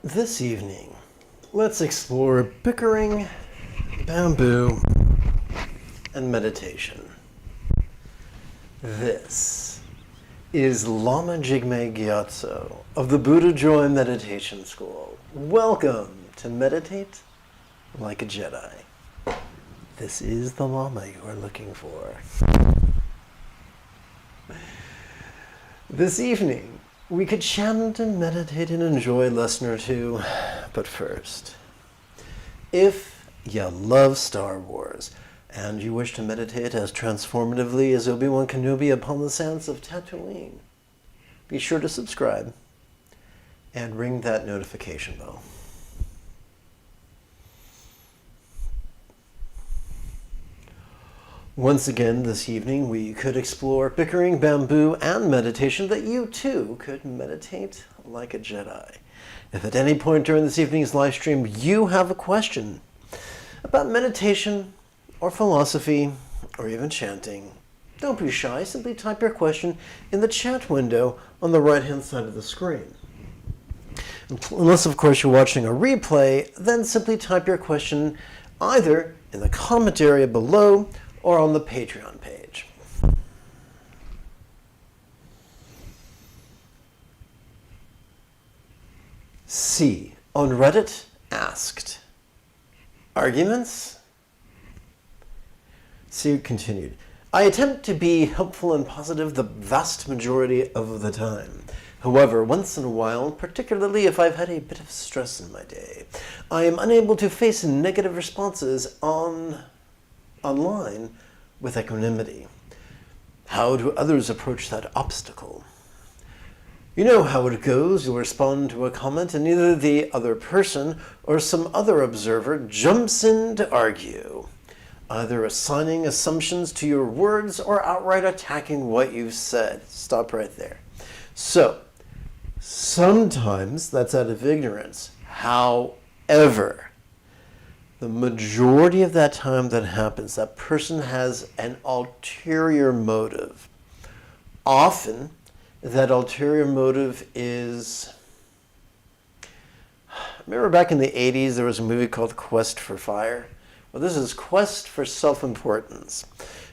This evening, let's explore Bickering, bamboo, and meditation. This is Lama Jigme Gyatso of the Buddha Joy Meditation School. Welcome to Meditate Like a Jedi. This is the Lama you are looking for. This evening, we could chant and meditate and enjoy a lesson or two, but first, if you love Star Wars and you wish to meditate as transformatively as Obi-Wan Kenobi upon the sands of Tatooine, be sure to subscribe and ring that notification bell. Once again this evening, we could explore Bickering, bamboo, and meditation that you too could meditate like a Jedi. If at any point during this evening's live stream you have a question about meditation or philosophy or even chanting, don't be shy. Simply type your question in the chat window on the right-hand side of the screen. Unless, of course, you're watching a replay, then simply type your question either in the comment area below or on the Patreon page. C. On Reddit asked, arguments? C. Continued, I attempt to be helpful and positive the vast majority of the time. However, once in a while, particularly if I've had a bit of stress in my day, I am unable to face negative responses online with equanimity. How do others approach that obstacle? You know how it goes. You'll respond to a comment and either the other person or some other observer jumps in to argue, either assigning assumptions to your words or outright attacking what you've said. Stop right there. So, sometimes that's out of ignorance. However, the majority of that time that happens, that person has an ulterior motive. Often, that ulterior motive is... Remember back in the 80s, there was a movie called Quest for Fire? Well, this is Quest for Self-Importance.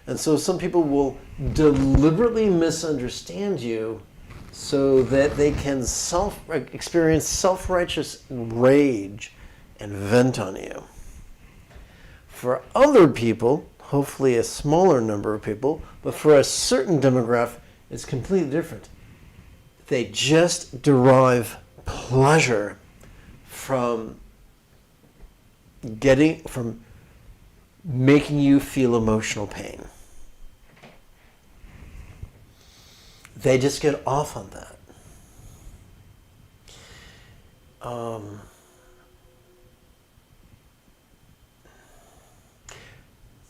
And so some people will deliberately misunderstand you so that they can experience self-righteous rage and vent on you. For other people, hopefully a smaller number of people, but for a certain demographic, it's completely different. They just derive pleasure from making you feel emotional pain. They just get off on that.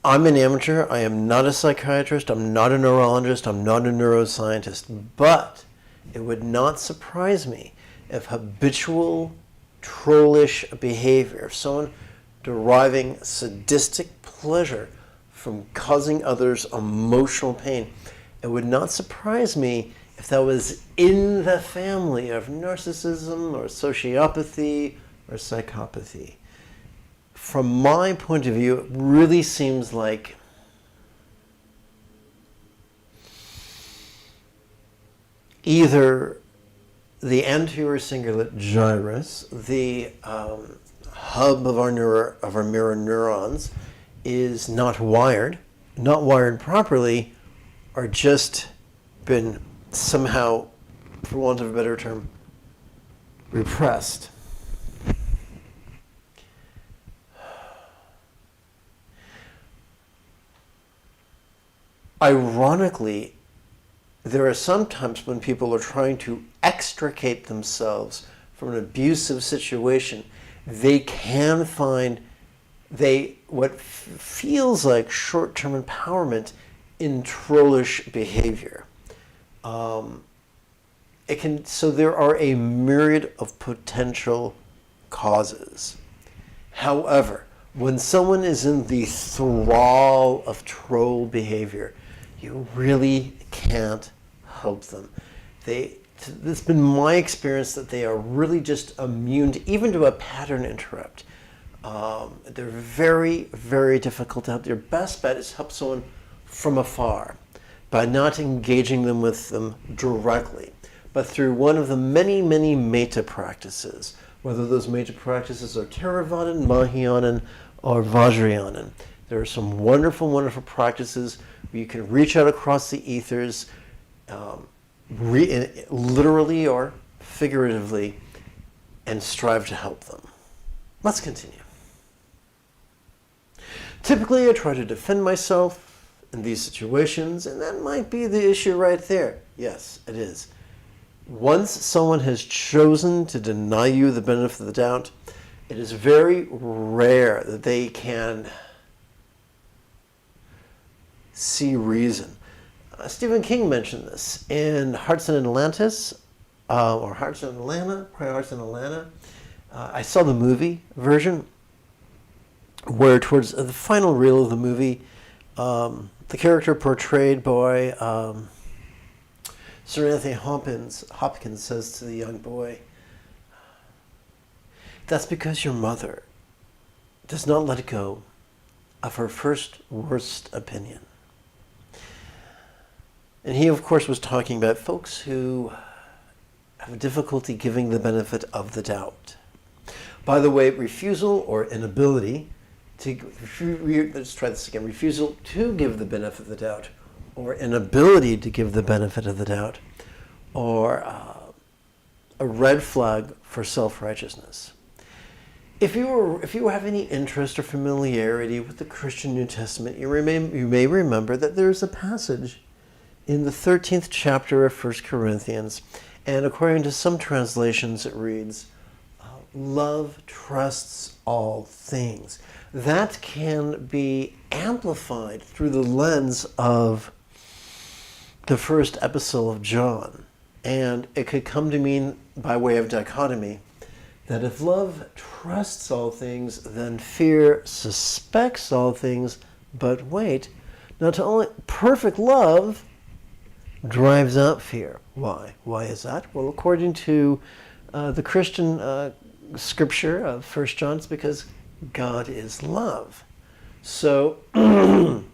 I'm an amateur. I am not a psychiatrist. I'm not a neurologist. I'm not a neuroscientist. But it would not surprise me if habitual trollish behavior, if someone deriving sadistic pleasure from causing others emotional pain, it would not surprise me if that was in the family of narcissism or sociopathy or psychopathy. From my point of view, it really seems like either the anterior cingulate gyrus, the hub of our mirror neurons, is not wired properly, or just been somehow, for want of a better term, repressed. Ironically, there are some times when people are trying to extricate themselves from an abusive situation, they can find what feels like short-term empowerment in trollish behavior. So there are a myriad of potential causes. However, when someone is in the thrall of troll behavior, you really can't help them. it's been my experience that they are really just immune even to a pattern interrupt. They're very, very difficult to help. Your best bet is help someone from afar by not engaging them with them directly, but through one of the many, many metta practices, whether those metta practices are Theravadan, Mahayana, or Vajrayana. There are some wonderful, wonderful practices where you can reach out across the ethers, literally or figuratively, and strive to help them. Let's continue. Typically, I try to defend myself in these situations, and that might be the issue right there. Yes, it is. Once someone has chosen to deny you the benefit of the doubt, it is very rare that they can see reason. Stephen King mentioned this in Hearts in Atlantis, or Hearts in Atlanta, probably Hearts in Atlanta. I saw the movie version, where towards the final reel of the movie, the character portrayed by Sir Anthony Hopkins says to the young boy, "That's because your mother does not let go of her first worst opinion." And he, of course, was talking about folks who have difficulty giving the benefit of the doubt. By the way, refusal or inability to, let's try this again, refusal to give the benefit of the doubt, or inability to give the benefit of the doubt, or a red flag for self-righteousness. If you have any interest or familiarity with the Christian New Testament, you may remember that there's a passage in the 13th chapter of 1 Corinthians, and according to some translations it reads, "Love trusts all things." That can be amplified through the lens of the first epistle of John. And it could come to mean, by way of dichotomy, that if love trusts all things, then fear suspects all things. But wait, not only perfect love drives out fear. Why? Why is that? Well, according to the Christian scripture of 1 John, it's because God is love. So when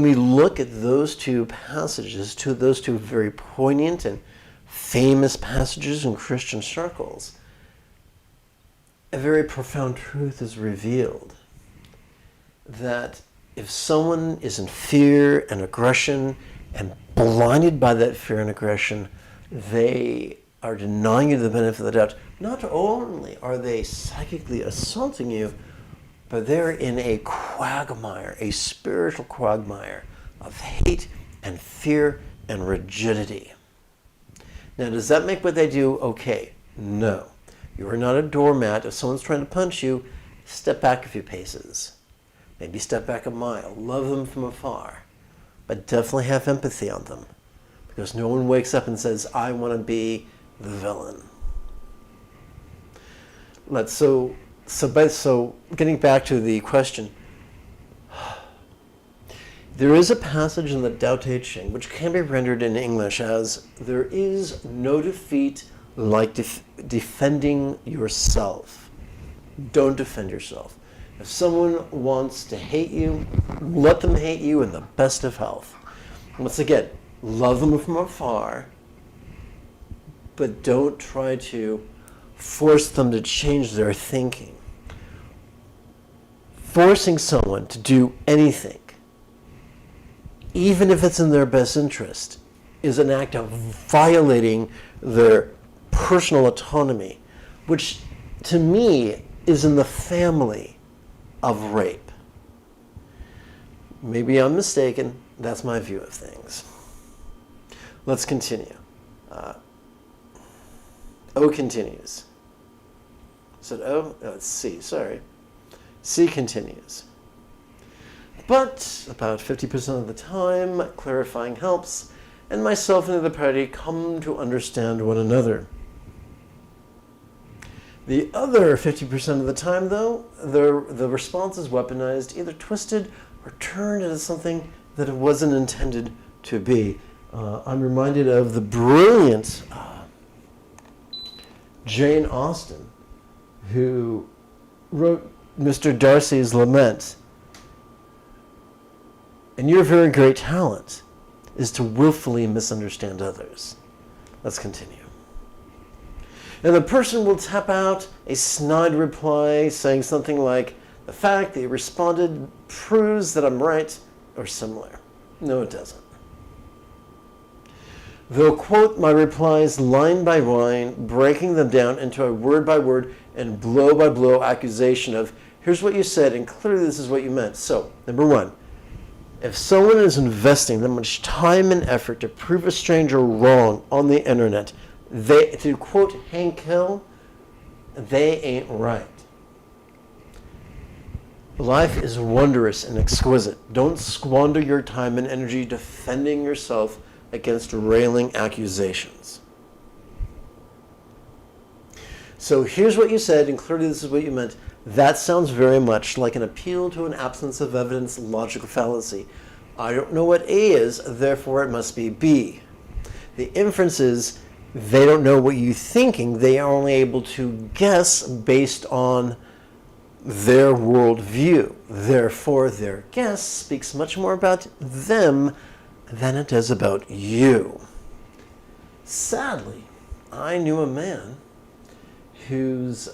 we look at those two passages, those two very poignant and famous passages in Christian circles, a very profound truth is revealed. That if someone is in fear and aggression and blinded by that fear and aggression, they are denying you the benefit of the doubt. Not only are they psychically assaulting you, but they're in a quagmire, a spiritual quagmire of hate and fear and rigidity. Now, does that make what they do okay? No. You are not a doormat. If someone's trying to punch you, step back a few paces. Maybe step back a mile. Love them from afar. But definitely have empathy on them. Because no one wakes up and says, "I want to be the villain." So getting back to the question, there is a passage in the Tao Te Ching which can be rendered in English as, "There is no defeat like defending yourself." Don't defend yourself. If someone wants to hate you, let them hate you in the best of health. Once again, love them from afar, but don't try to force them to change their thinking. Forcing someone to do anything, even if it's in their best interest, is an act of violating their personal autonomy, which to me is in the family of rape. Maybe I'm mistaken. That's my view of things. Let's continue. O continues. Is it O? No, it's C. Sorry. C continues. But about 50% of the time, clarifying helps, and myself and the other party come to understand one another. The other 50% of the time, though, the response is weaponized, either twisted or turned into something that it wasn't intended to be. I'm reminded of the brilliant Jane Austen, who wrote Mr. Darcy's Lament. And your very great talent is to willfully misunderstand others. Let's continue. And the person will tap out a snide reply saying something like, the fact that you responded proves that I'm right, or similar. No, it doesn't. They'll quote my replies line by line, breaking them down into a word by word and blow by blow accusation of, here's what you said, and clearly this is what you meant. So, number one, if someone is investing that much time and effort to prove a stranger wrong on the internet, to quote Hank Hill, they ain't right. Life is wondrous and exquisite. Don't squander your time and energy defending yourself against railing accusations. So here's what you said, and clearly this is what you meant. That sounds very much like an appeal to an absence of evidence logical fallacy. I don't know what A is, therefore it must be B. The inference is they don't know what you're thinking. They are only able to guess based on their worldview. Therefore, their guess speaks much more about them than it does about you. Sadly, I knew a man whose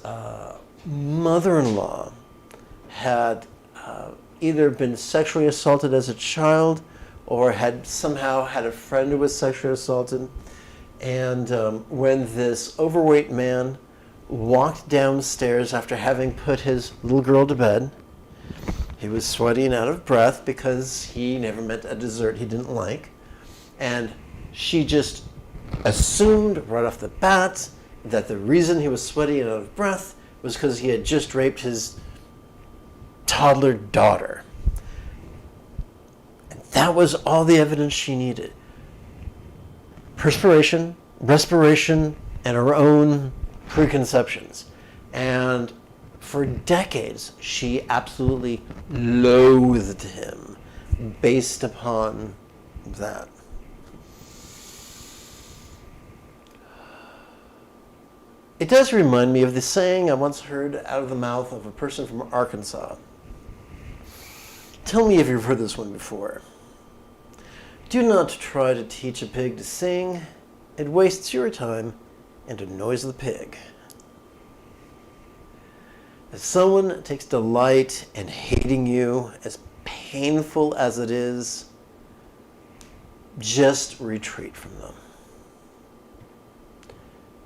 mother-in-law had either been sexually assaulted as a child or had somehow had a friend who was sexually assaulted. And when this overweight man walked downstairs after having put his little girl to bed, he was sweaty and out of breath because he never met a dessert he didn't like. And she just assumed right off the bat that the reason he was sweaty and out of breath was because he had just raped his toddler daughter. And that was all the evidence she needed. Perspiration, respiration, and her own preconceptions. And for decades, she absolutely loathed him based upon that. It does remind me of the saying I once heard out of the mouth of a person from Arkansas. Tell me if you've heard this one before. Do not try to teach a pig to sing. It wastes your time and annoys the pig. If someone takes delight in hating you, as painful as it is, just retreat from them.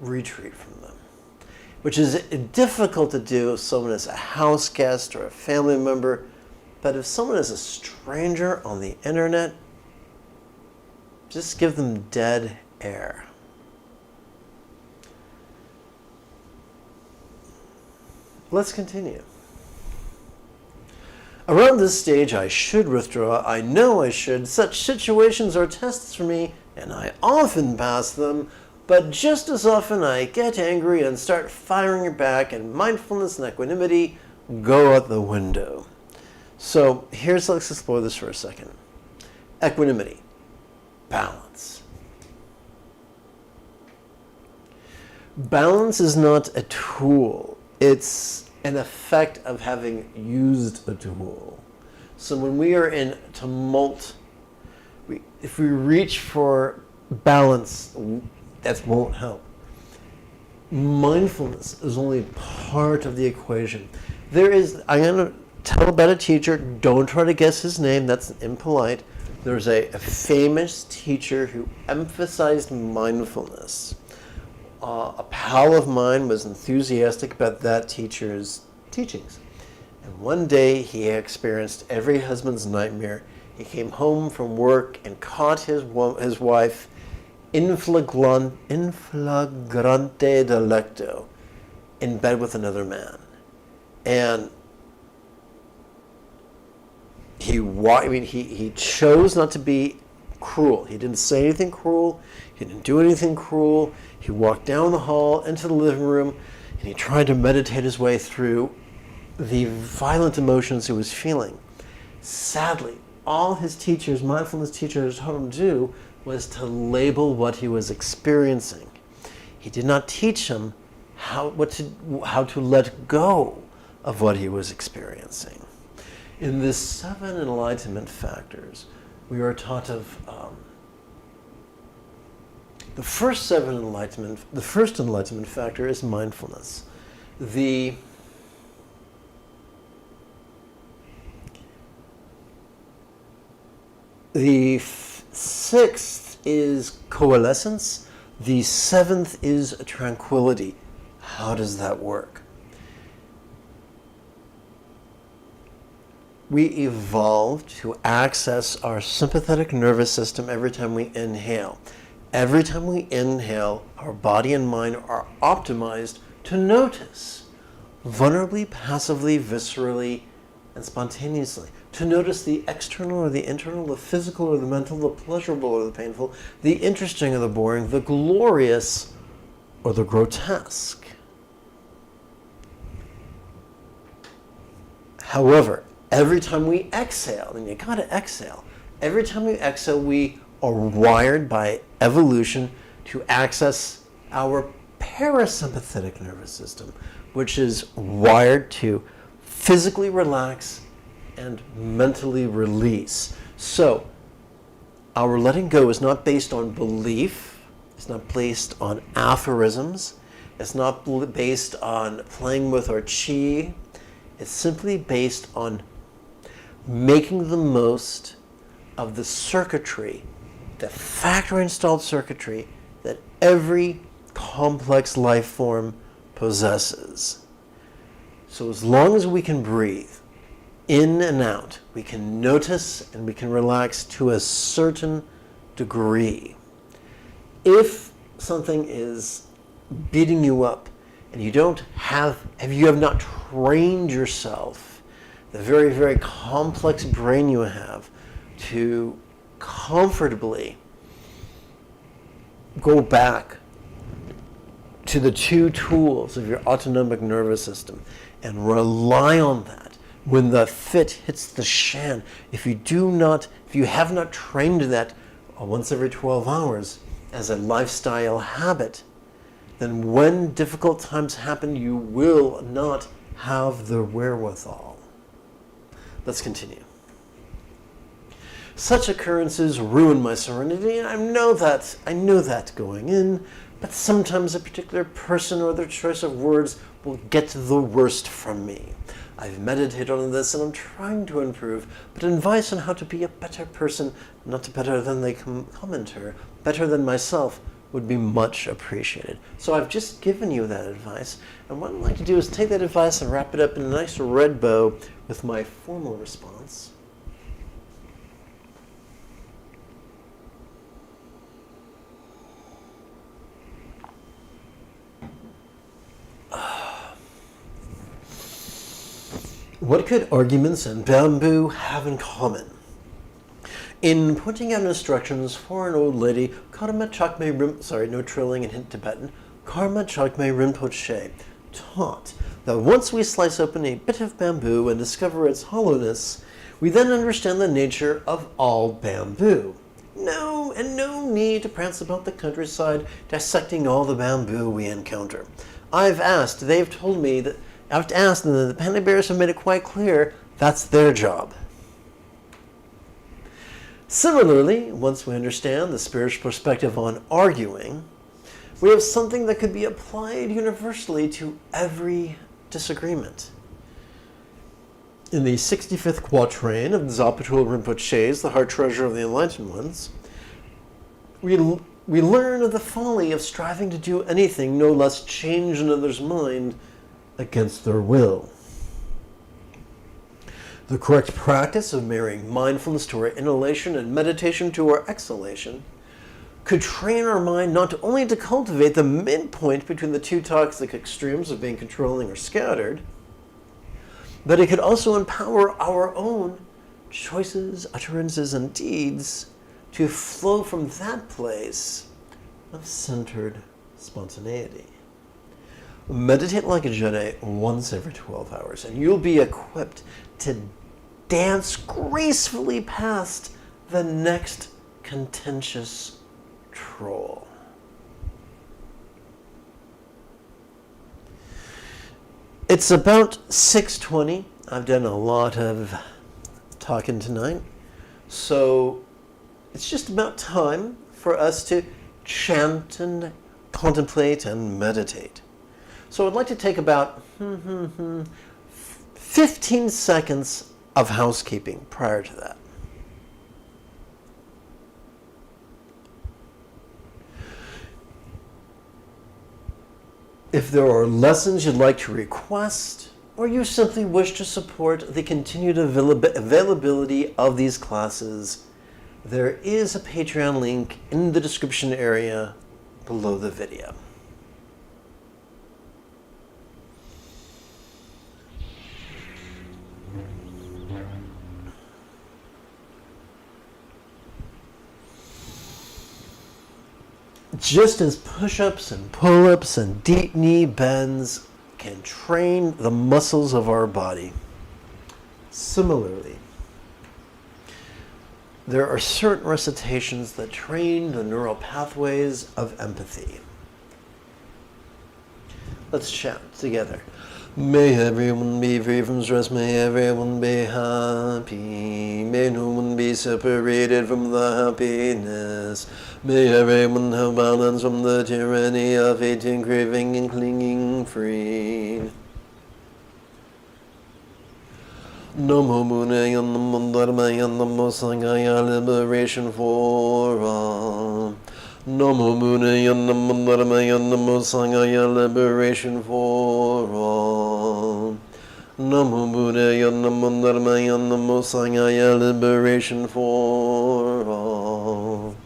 Retreat from them. Which is difficult to do if someone is a house guest or a family member, but if someone is a stranger on the internet, just give them dead air. Let's continue. Around this stage, I should withdraw. I know I should. Such situations are tests for me, and I often pass them, but just as often I get angry and start firing back, and mindfulness and equanimity go out the window. So let's explore this for a second. Equanimity. Balance. Balance is not a tool. It's an effect of having used a tool. So when we are in tumult, if we reach for balance, that won't help. Mindfulness is only part of the equation. I'm going to tell about a teacher. Don't try to guess his name. That's impolite. There's a famous teacher who emphasized mindfulness. A pal of mine was enthusiastic about that teacher's teachings. And one day he experienced every husband's nightmare. He came home from work and caught his wife in flagrante delicto in bed with another man. And he chose not to be cruel. He didn't say anything cruel. He didn't do anything cruel. He walked down the hall into the living room, and he tried to meditate his way through the violent emotions he was feeling. Sadly, all his teachers, mindfulness teachers, told him to do was to label what he was experiencing. He did not teach him how to let go of what he was experiencing. In the 7 enlightenment factors, we are taught of the first enlightenment factor is mindfulness. The sixth is coalescence. The 7th is tranquility. How does that work? We evolved to access our sympathetic nervous system every time we inhale. Every time we inhale, our body and mind are optimized to notice, vulnerably, passively, viscerally, and spontaneously. To notice the external or the internal, the physical or the mental, the pleasurable or the painful, the interesting or the boring, the glorious or the grotesque. However, every time we exhale, and you gotta exhale, every time we exhale, we are wired by evolution to access our parasympathetic nervous system, which is wired to physically relax and mentally release. So, our letting go is not based on belief, it's not based on aphorisms, it's not based on playing with our chi, it's simply based on making the most of the circuitry, the factory installed circuitry that every complex life form possesses. So as long as we can breathe in and out, we can notice and we can relax to a certain degree. If something is beating you up and you have not trained yourself, the very, very complex brain you have, to comfortably go back to the 2 tools of your autonomic nervous system and rely on that when the fit hits the shan. If you have not trained that once every 12 hours as a lifestyle habit, then when difficult times happen, you will not have the wherewithal. Let's continue. Such occurrences ruin my serenity, and I know that going in, but sometimes a particular person or their choice of words will get the worst from me. I've meditated on this and I'm trying to improve, but advice on how to be a better person, not better than the commenter, better than myself, would be much appreciated. So I've just given you that advice, and what I'd like to do is take that advice and wrap it up in a nice red bow with my formal response. What could arguments and bamboo have in common? In pointing out instructions for an old lady, Karma Chakme no trilling in Tibetan, Karma Chakme Rinpoche taught that once we slice open a bit of bamboo and discover its hollowness, we then understand the nature of all bamboo. No need to prance about the countryside dissecting all the bamboo we encounter. I've asked, and the panda bears have made it quite clear that's their job. Similarly, once we understand the spiritual perspective on arguing, we have something that could be applied universally to every disagreement. In the 65th quatrain of Zapatul Rinpoche's The Heart Treasure of the Enlightened Ones, we learn of the folly of striving to do anything, no less change another's mind against their will. The correct practice of marrying mindfulness to our inhalation and meditation to our exhalation could train our mind not only to cultivate the midpoint between the 2 toxic extremes of being controlling or scattered, but it could also empower our own choices, utterances, and deeds to flow from that place of centered spontaneity. Meditate like a Jedi once every 12 hours, and you'll be equipped to dance gracefully past the next contentious control. It's about 6:20. I've done a lot of talking tonight. So it's just about time for us to chant and contemplate and meditate. So I'd like to take about 15 seconds of housekeeping prior to that. If there are lessons you'd like to request, or you simply wish to support the continued availability of these classes, there is a Patreon link in the description area below the video. Just as push-ups and pull-ups and deep knee bends can train the muscles of our body, similarly, there are certain recitations that train the neural pathways of empathy. Let's chant together. May everyone be free from stress, may everyone be happy, may no one be separated from the happiness, may everyone have balance from the tyranny of hating, craving, and clinging free. Namo Buddhaya Namo Dharmaya Namo Sanghaya, liberation for all. Namo Buddhaya Namo Dharmaya Namo Sanghaya, liberation for all. Namo Buddhaya Namo Dharmaya Namo Sanghaya, liberation for all.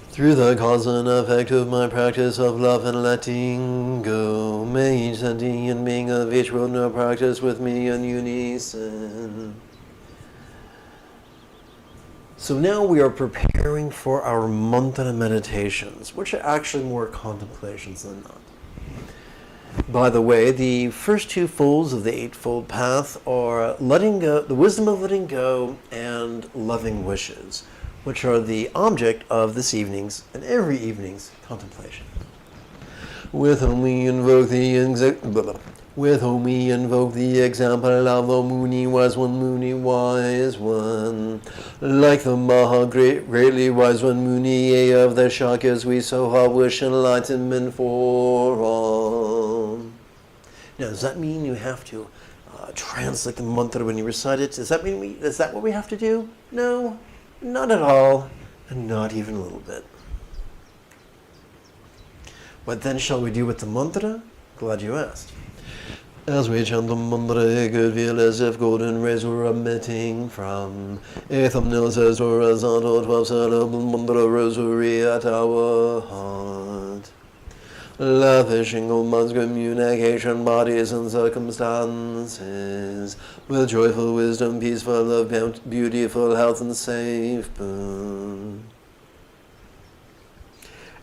Through the cause and effect of my practice of love and letting go, may each sentient being of each world know practice with me in unison. So now we are preparing for our mantra meditations, which are actually more contemplations than not. By the way, the first two folds of the Eightfold Path are letting go, the wisdom of letting go, and loving wishes, which are the object of this evening's and every evening's contemplation. With whom we invoke the example of the Muni wise one. Like the Maha greatly wise one Muni of the Shakyas, we so hard wish enlightenment for all. Now, does that mean you have to translate the mantra when you recite it? Does that mean is that what we have to do? No. Not at all, and not even a little bit. What then shall we do with the mantra? Glad you asked. As we chant the mantra, it could feel as if golden rays were emitting from a thumbnail says horizontal 12-syllable mantra rosary at our heart. Lavishing all minds, communication, bodies, and circumstances, with joyful wisdom, peaceful love, beautiful health, and safe boon.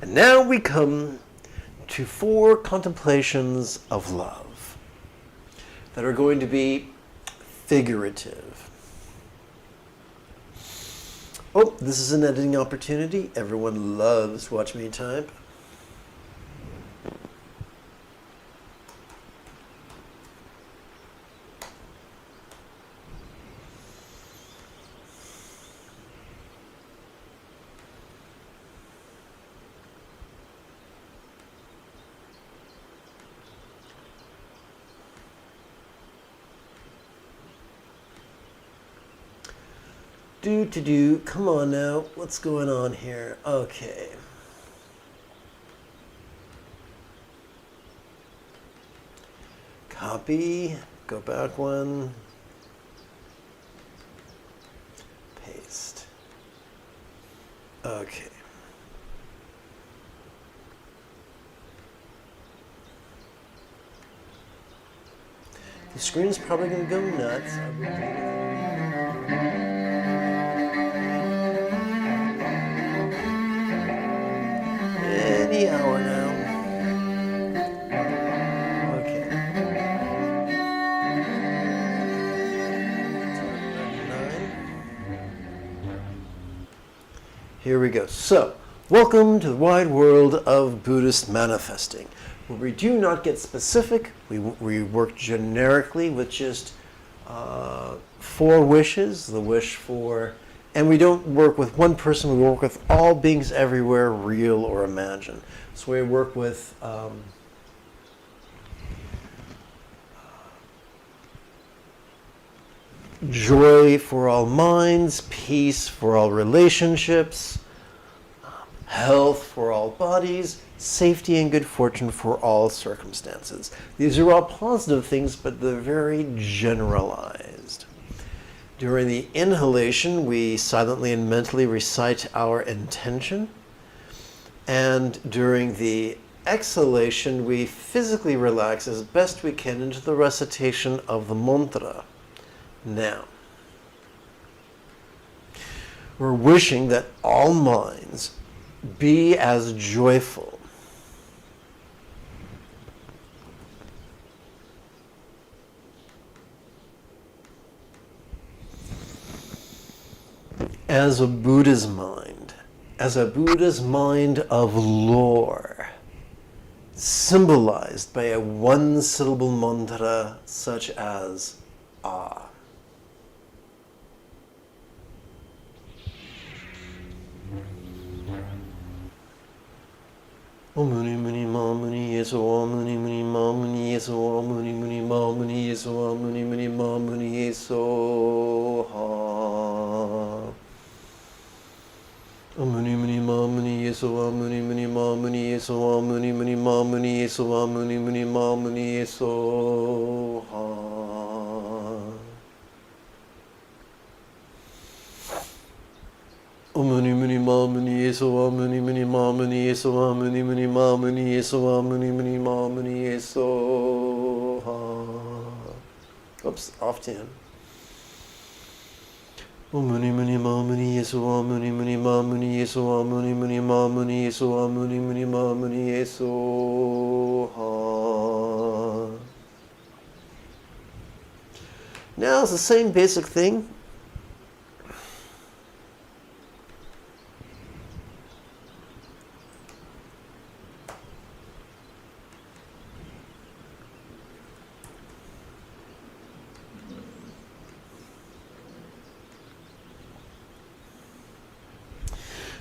And now we come to 4 contemplations of love that are going to be figurative. Oh, this is an editing opportunity. Everyone loves watch me type. Come on now. What's going on here? Okay. Copy. Go back one. Paste. Okay. The screen's probably going to go nuts. Any hour now. Okay. here we go. So, welcome to the wide world of Buddhist manifesting, where we do not get specific. We work generically with just 4 wishes, the wish for, and we don't work with one person, we work with all beings everywhere, real or imagined. So we work with joy for all minds, peace for all relationships, health for all bodies, safety and good fortune for all circumstances. These are all positive things, but they're very generalized. During the inhalation, we silently and mentally recite our intention. And during the exhalation, we physically relax as best we can into the recitation of the mantra. Now, we're wishing that all minds be as joyful as a Buddha's mind, as a Buddha's mind of lore, symbolized by a one-syllable mantra such as Ah. Om Muni Muni Ma Muni Yeso Om Muni Muni Ma Muni Yeso Om Muni Muni Ma Muni Yeso Om Muni Muni Ma Muni Yeso Ha. Om Muni Muni Ma Muni Yeso Om Muni Muni Ma Muni Yeso Om Muni Muni Ma Muni Yeso Om Muni Muni Ma Muni Yeso Ha. Om Muni Muni Ma Muni Yeso Om Muni Muni Ma Muni Yeso Om Muni Muni Ma Muni Yeso Om Muni Muni Ma Muni Yeso Ha. Oops, off tune. Om Muni Muni Ma Muni Yeso Om Muni Muni Ma Muni Yeso Om Muni Muni Ma Muni Yeso Om Muni Muni Ma Muni Yeso Ha. Now it's the same basic thing.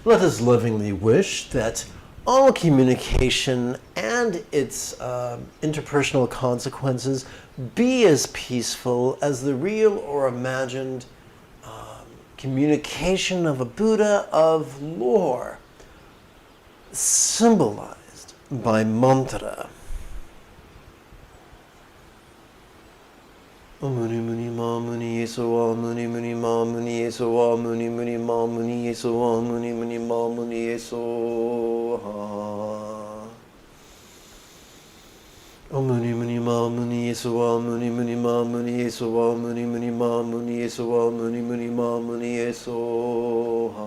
Let us lovingly wish that all communication and its interpersonal consequences be as peaceful as the real or imagined communication of a Buddha of lore, symbolized by mantra. Om Muni Muni Ma Muni Yeso Om Muni Muni Ma Muni Yeso Om Muni Muni Ma Muni Yeso Om Muni Muni Ma Muni Yeso Ha. Om Muni Muni Ma Muni Yeso Om Muni Muni Ma Muni Yeso Om Muni Muni Ma Muni Yeso Om Muni Muni Ma Muni Yeso Ha.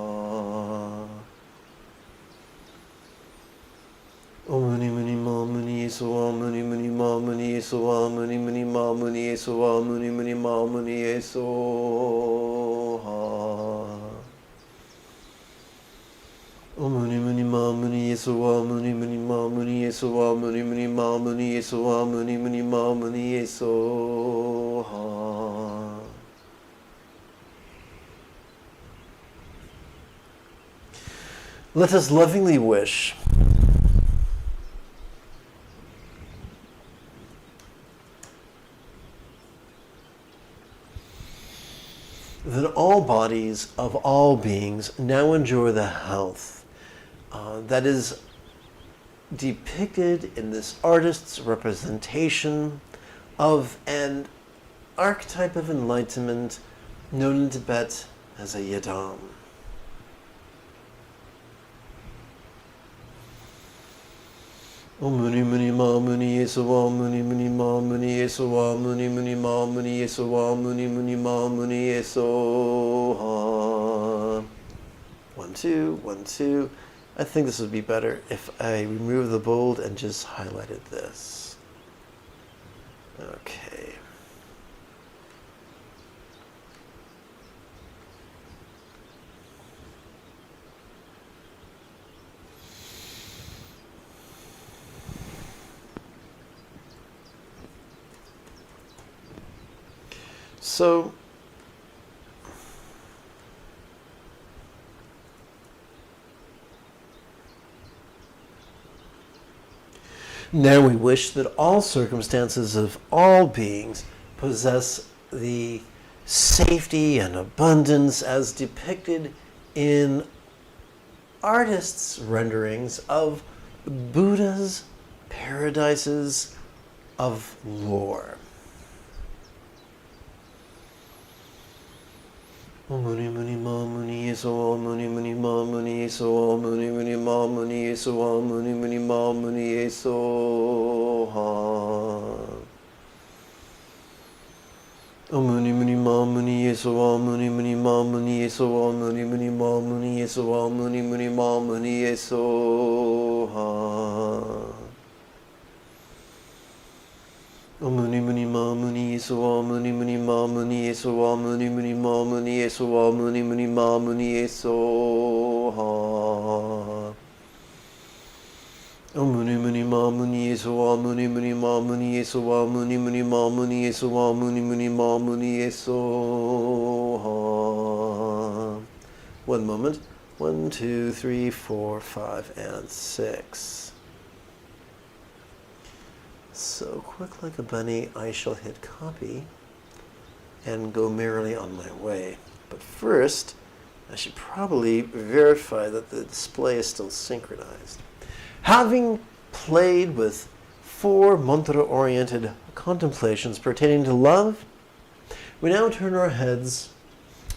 Om Muni Muni Ma Muni Yeso Om Muni Muni Ma Muni Yeso Om Muni Muni Ma Muni Yeso Om Muni Muni Ma Muni Yeso Ha. Om Muni Muni Ma Muni Yeso Om Muni Muni Ma Muni Yeso Om Muni Muni Ma Muni Yeso Om Muni Muni Ma Muni Yeso Ha. Let us lovingly wish that all bodies of all beings now enjoy the health that is depicted in this artist's representation of an archetype of enlightenment known in Tibet as a yidam. Om Muni Muni Ma Muni Yeso Om Muni Muni Ma Muni Yeso Om Muni Muni Ma Muni Yeso Om Muni Muni Ma Muni Yeso Ha. 1, 2, 1, 2. I think this would be better if I remove the bold and just highlighted this. Okay. So, now we wish that all circumstances of all beings possess the safety and abundance as depicted in artists' renderings of Buddha's paradises of lore. Muni muni ma muni yeso muni muni ma muni yeso muni muni ma muni yeso muni muni ma muni yeso ha. Muni muni ma muni yeso muni muni ma muni yeso muni muni ma muni yeso muni muni ma muni yeso ha. Muni muni ma muni yeso muni muni ma muni yeso muni muni ma muni yeso muni muni ma muni yeso ha. Muni muni ma muni yeso muni muni ma muni yeso muni muni ma muni yeso muni muni ma muni yeso ha. One moment. 1, 2, 3, 4, 5, and 6. So, quick like a bunny, I shall hit copy and go merrily on my way. But first, I should probably verify that the display is still synchronized. Having played with 4 mantra-oriented contemplations pertaining to love, we now turn our heads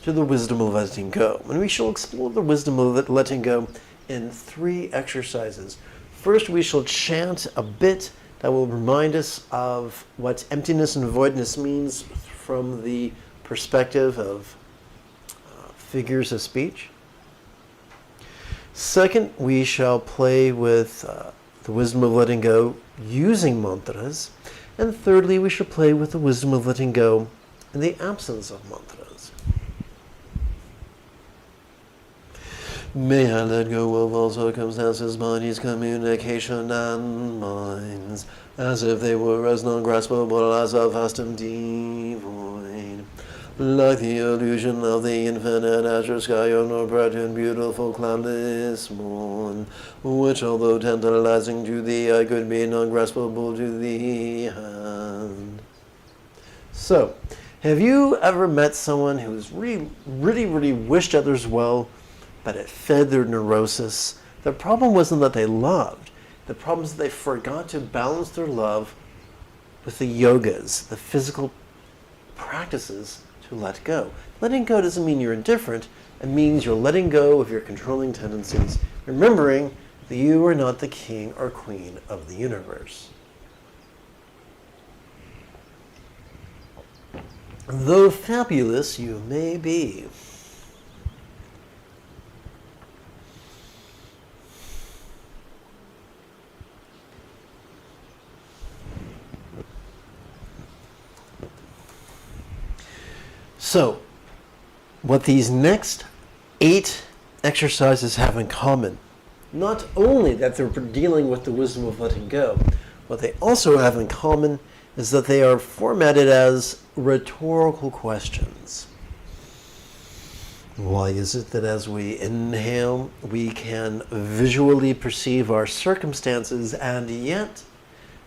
to the wisdom of letting go. And we shall explore the wisdom of letting go in 3 exercises. First, we shall chant a bit that will remind us of what emptiness and voidness means from the perspective of figures of speech. Second, we shall play with the wisdom of letting go using mantras. And thirdly, we shall play with the wisdom of letting go in the absence of mantras. May I let go of all circumstances, bodies, communication, and minds, as if they were as non-graspable as a vast and devoid, like the illusion of the infinite azure sky on a bright and beautiful cloudless morn, which, although tantalizing to the eye, could be non-graspable to the hand. So, have you ever met someone who's really wished others well, but it fed their neurosis? The problem wasn't that they loved. The problem is that they forgot to balance their love with the yogas, the physical practices to let go. Letting go doesn't mean you're indifferent. It means you're letting go of your controlling tendencies, remembering that you are not the king or queen of the universe. Though fabulous you may be. So, what these next 8 exercises have in common, not only that they're dealing with the wisdom of letting go, what they also have in common is that they are formatted as rhetorical questions. Why is it that as we inhale, we can visually perceive our circumstances, and yet,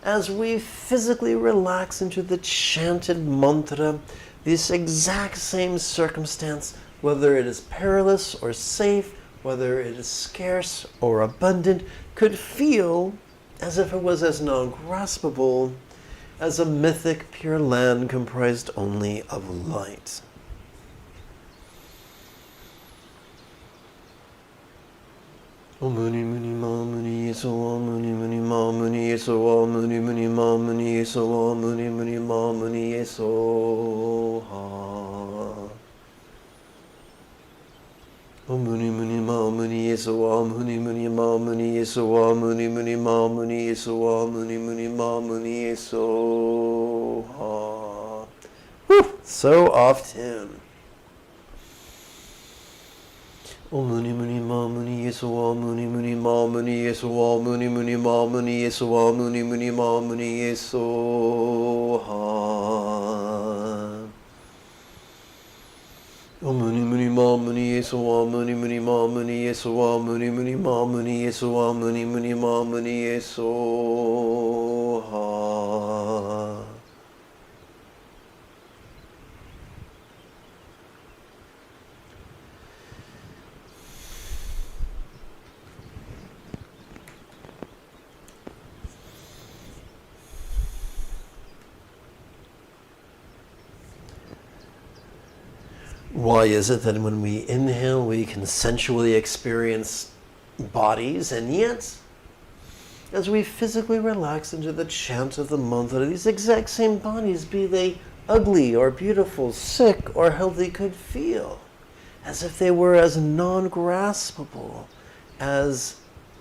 as we physically relax into the chanted mantra, this exact same circumstance, whether it is perilous or safe, whether it is scarce or abundant, could feel as if it was as non-graspable as a mythic pure land comprised only of light. Muni muni ma muni yeso muni muni ma muni yeso muni muni ma muni yeso muni muni ma muni yeso ha. Muni muni ma muni yeso muni muni ma muni yeso muni muni ma muni yeso muni muni ma muni yeso ha. Whew, so off tune. Muni muni ma muni yeso muni muni ma muni yeso muni muni ma muni yeso muni muni ma muni yeso ha. Muni muni ma muni yeso wa muni muni ma muni yeso wa muni muni ma muni yeso wa muni muni ma muni yeso ha. Why is it that when we inhale, we can sensually experience bodies, and yet, as we physically relax into the chant of the mantra, these exact same bodies, be they ugly or beautiful, sick or healthy, could feel as if they were as non-graspable as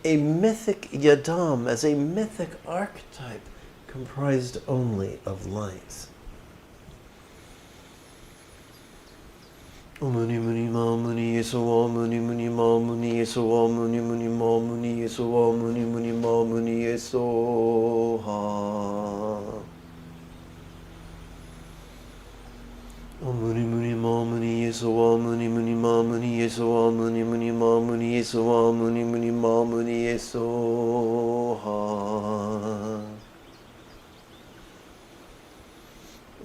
a mythic yadam, as a mythic archetype comprised only of light. Muni muni ma muni yeso wa muni muni ma muni yeso wa muni muni ma muni yeso wa muni muni ma muni yeso ha. Muni muni ma muni yeso wa muni muni ma muni yeso wa muni muni ma muni yeso wa muni muni ma muni yeso ha.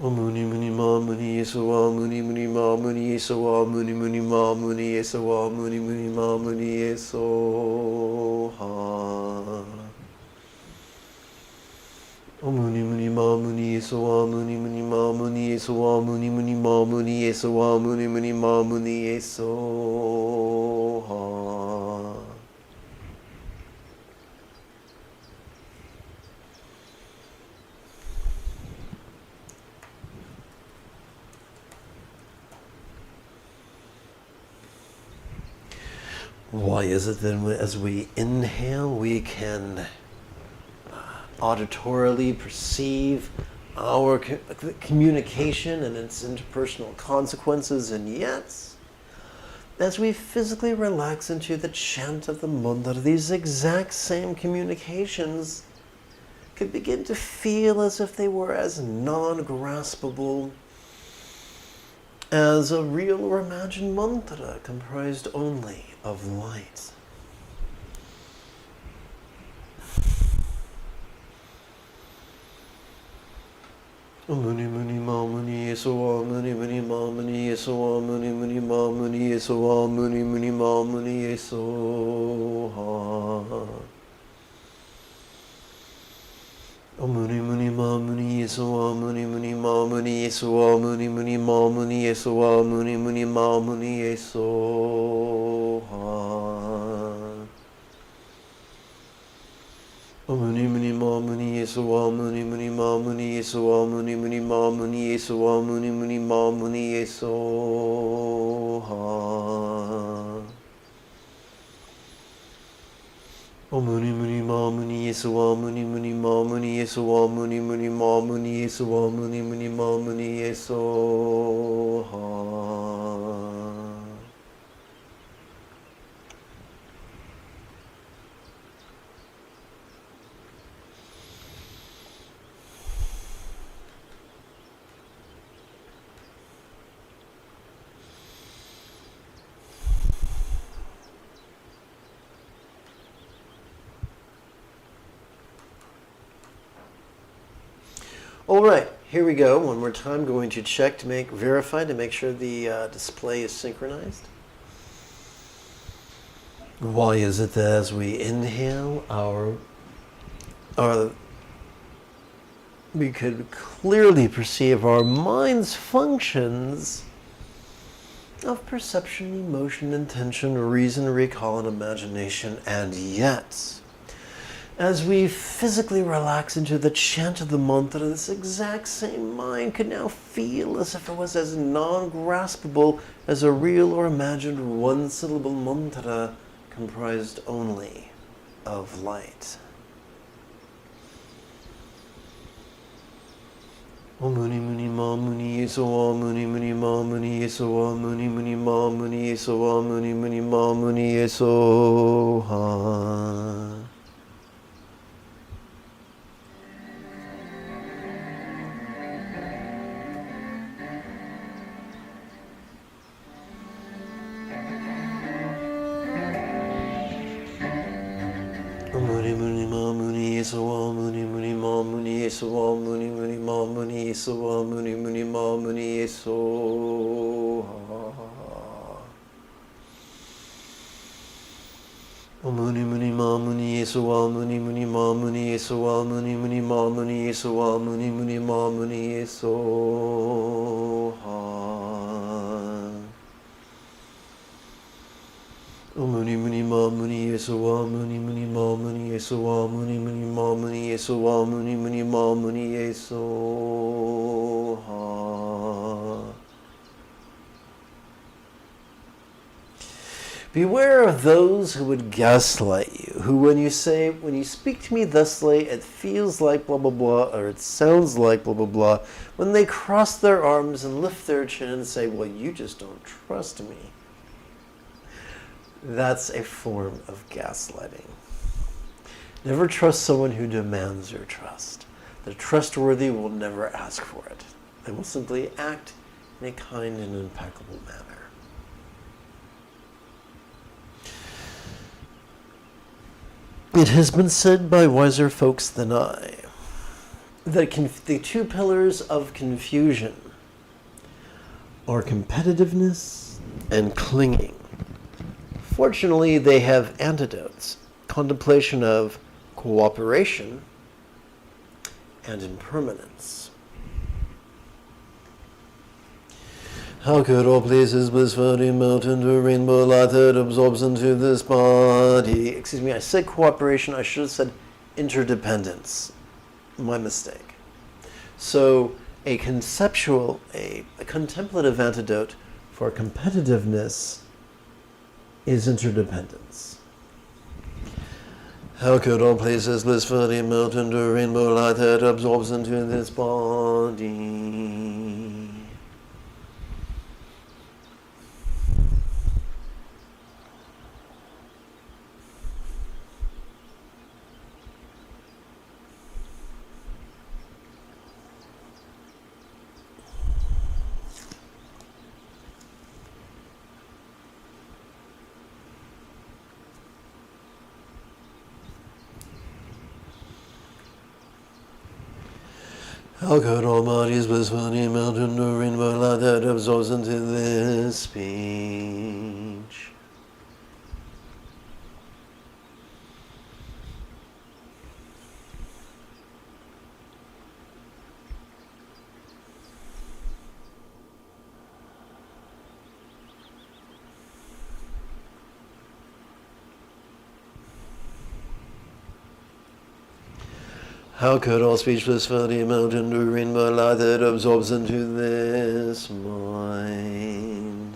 Muni muni ma muni yeso wa muni muni ma muni yeso wa muni muni ma muni yeso wa muni muni ma muni yeso ha. Muni muni ma muni yeso wa muni muni ma muni yeso wa muni muni ma muni yeso wa muni muni ma muni yeso ha. Why is it that as we inhale, we can auditorily perceive our communication and its interpersonal consequences, and yet, as we physically relax into the chant of the mantra, these exact same communications could begin to feel as if they were as non-graspable as a real or imagined mantra comprised only of light. Muni muni ma muni yeso wa muni muni ma muni yeso wa muni muni ma muni yeso wa muni muni ma muni yeso ha. Muni muni ma muni yeso wa muni muni ma muni yeso wa muni muni ma muni yeso wa muni muni ma muni yeso ha. Muni muni ma muni yeso wa muni muni ma muni yeso wa muni muni ma muni yeso wa muni muni ma muni yeso ha. Muni muni ma muni yeso wa muni muni ma muni yeso wa muni muni ma muni yeso wa muni muni ma muni yeso ha. All right, here we go. One more time, going to check to verify to make sure the display is synchronized. Why is it that as we inhale, we could clearly perceive our mind's functions of perception, emotion, intention, reason, recall, and imagination, and yet, as we physically relax into the chant of the mantra, this exact same mind could now feel as if it was as non-graspable as a real or imagined one-syllable mantra comprised only of light. Muni muni ma muni yeso wa muni muni ma muni yeso wa muni muni ma muni yeso wa muni muni ma muni yeso ha. so Om Muni Muni Ma Muni so Om Muni Muni Ma Muni so Om Muni Muni Ma Muni so Om Muni Muni Ma Muni so Om Muni Muni Ma Muni so Om Muni Muni Ma Muni so Om Muni Muni Ma Muni so Om Muni Muni Ma Muni so Om Muni Muni Ma Muni so Om Muni Muni Ma Muni so Beware of those who would gaslight you, who when you speak to me thusly, it feels like blah blah blah, or it sounds like blah blah blah, when they cross their arms and lift their chin and say, well, you just don't trust me. That's a form of gaslighting. Never trust someone who demands your trust. The trustworthy will never ask for it. They will simply act in a kind and impeccable manner. It has been said by wiser folks than I that the two pillars of confusion are competitiveness and clinging. Fortunately, they have antidotes: contemplation of cooperation and impermanence. How could all places blissfully melt into a rainbow light that absorbs into this body? Excuse me, I said cooperation. I should have said interdependence. My mistake. So a contemplative antidote for competitiveness is interdependence. How could all places blissfully melt into a rainbow light that absorbs into this body? How could all bodies blissfully melt into a rainbow light that absorbs into this speech? How could all speech blissfully melt into a rainbow light that absorbs into this mind?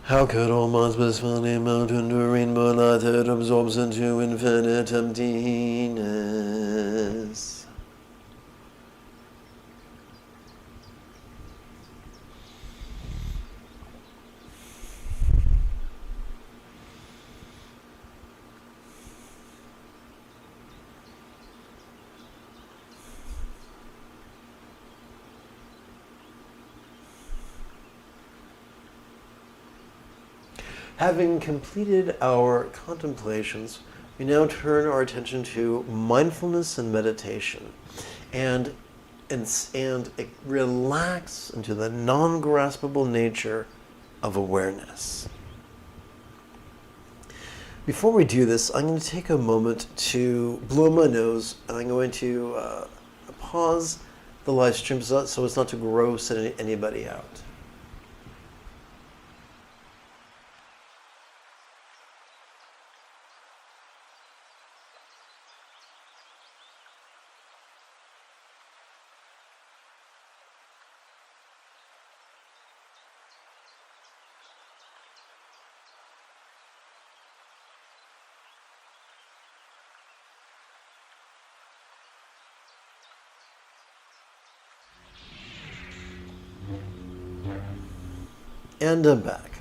How could all minds blissfully melt into a rainbow light that absorbs into infinite emptiness? Having completed our contemplations, we now turn our attention to mindfulness and meditation, and relax into the non-graspable nature of awareness. Before we do this, I'm going to take a moment to blow my nose, and I'm going to pause the live stream so as not to gross anybody out. And I'm back.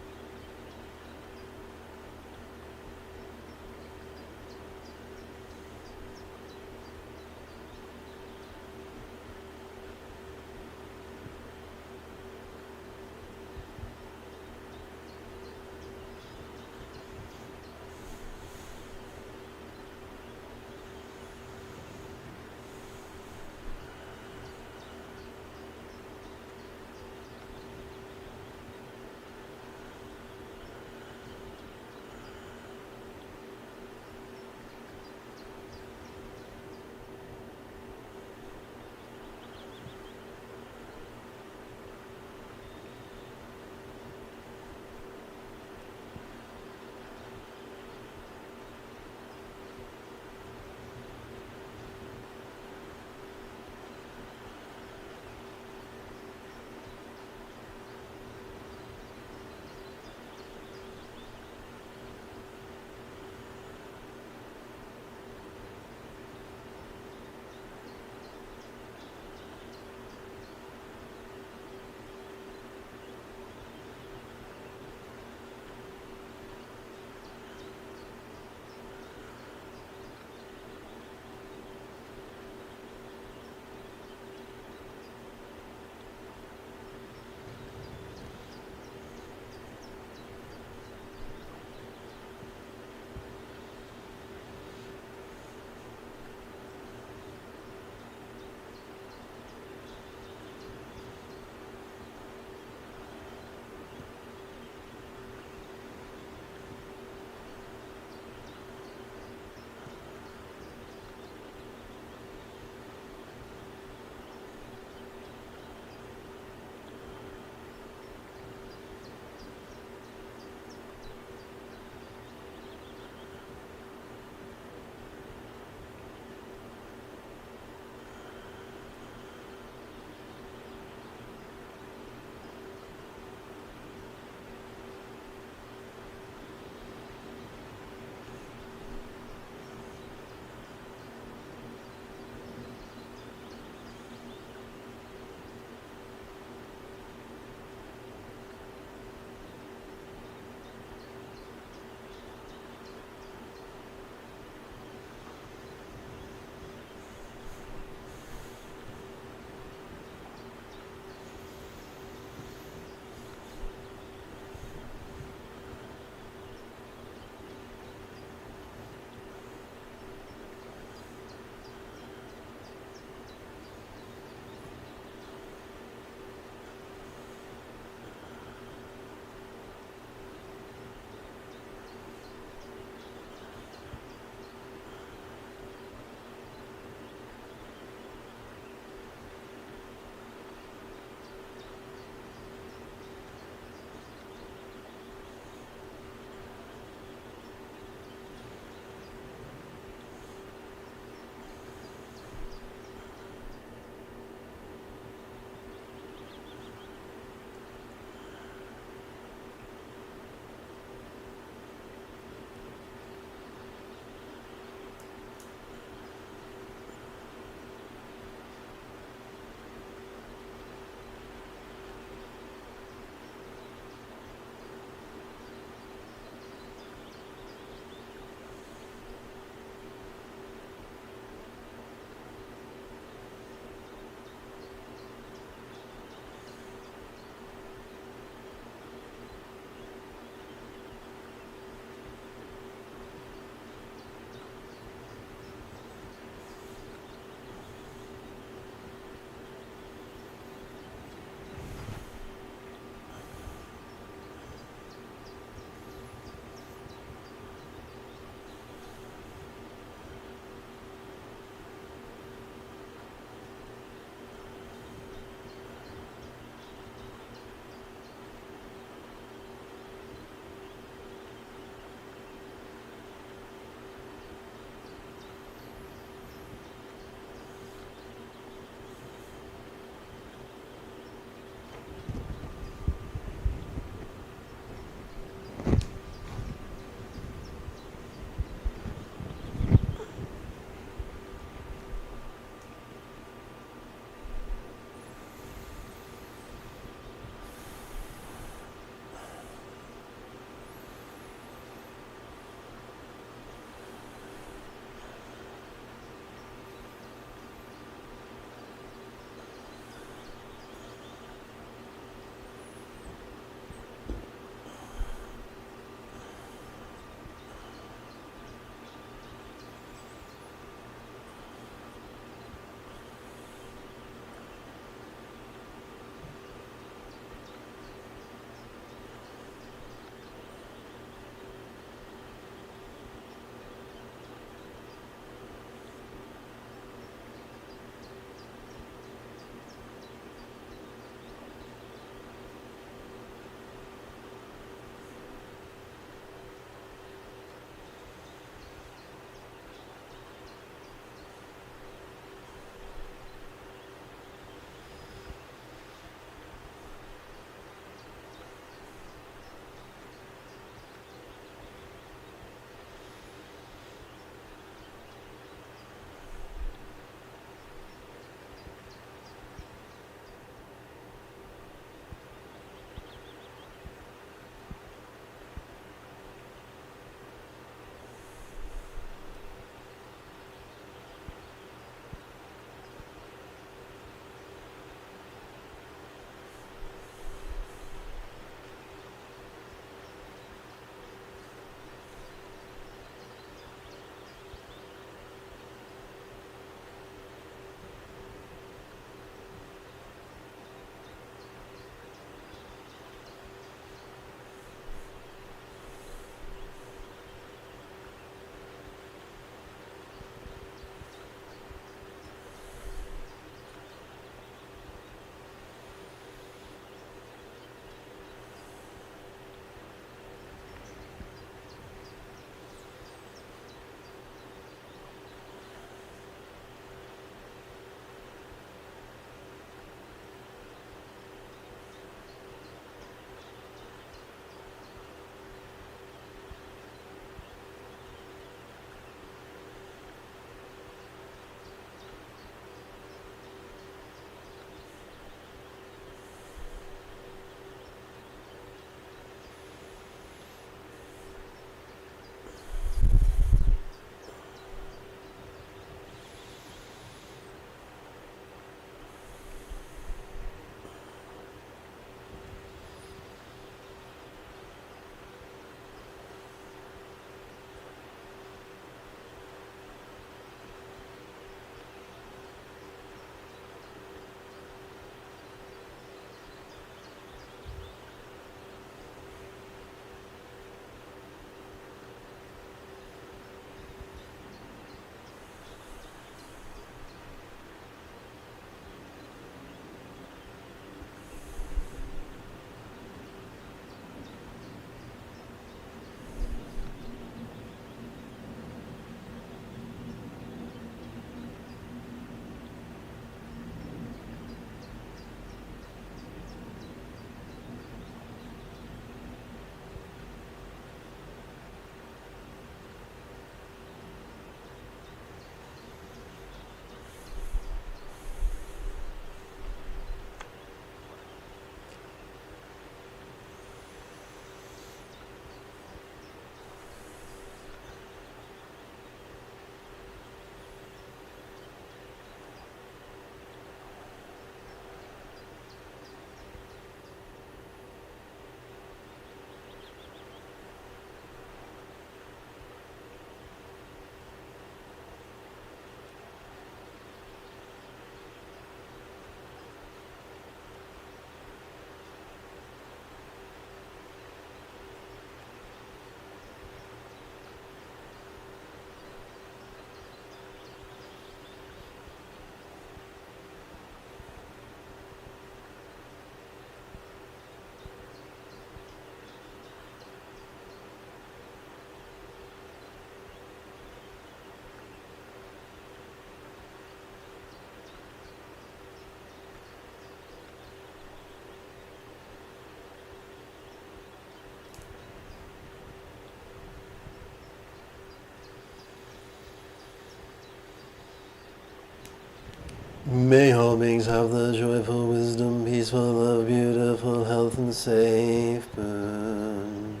May all beings have the joyful wisdom, peaceful love, beautiful health, and safe boon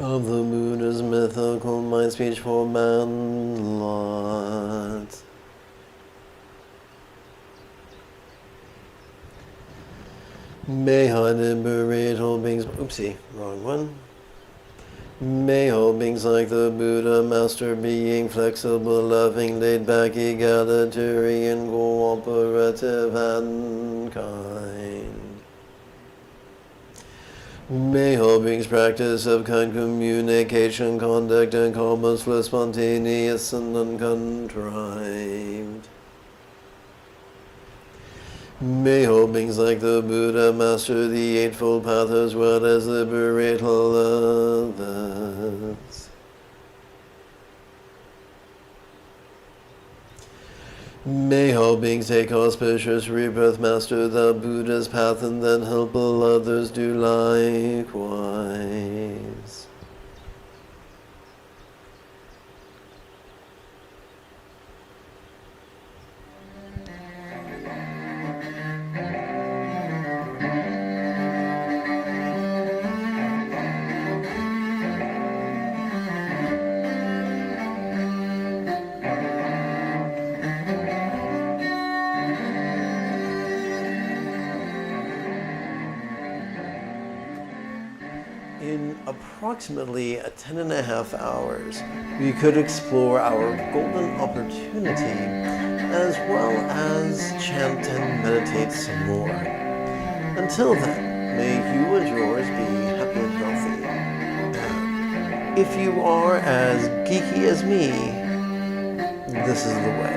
of the Buddha's mythical mind speech for man lot. May I liberate all beings. Oopsie, wrong one. May all beings like the Buddha, master being, flexible, loving, laid back, egalitarian, cooperative, and kind. May all beings practice of kind communication, conduct, and calmness, flow spontaneous and uncontrived. May all beings like the Buddha master the Eightfold Path as well as liberate all others. May all beings take auspicious rebirth, master the Buddha's path, and then help all others do likewise. In approximately 10.5 hours, we could explore our golden opportunity as well as chant and meditate some more. Until then, may you and yours be happy and healthy. And if you are as geeky as me, this is the way.